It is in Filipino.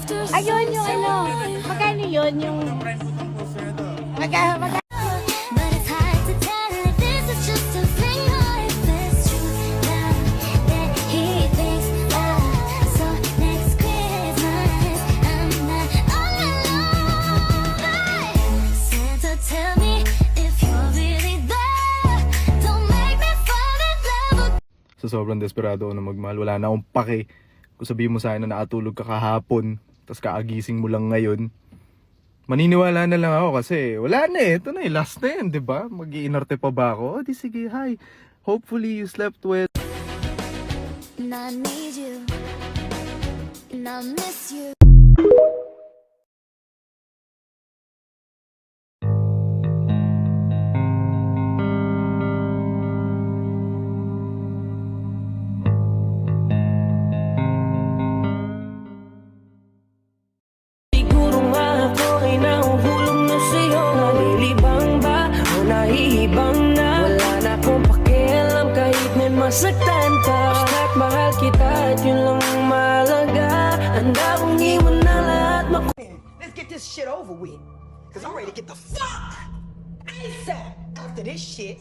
Ayun yung ano. Magkano yun? Yung... Magkano? So sobrang desperado ako na magmahal. Wala na akong pake. Kung sabihin mo sa akin na nakatulog ka kahapon, tapos kaagising mo lang ngayon, maniniwala na lang ako kasi wala na eh. Ito na eh. Last na yan, diba? Mag-iinarte pa ba ako? O di sige, hi. Hopefully you slept well. And I need you, and I miss you. Siguro nga ako ay nahuhulog na sa'yo. Nalilibang ba o nahihibang na? Wala na akong pakialam kahit may masaktan pa. Basta't mahal kita at yun lang ang mahalaga. Handa kong iwan na lahat. Let's get this shit over with. Cause I'm ready to get the fuck ASAP after this shit.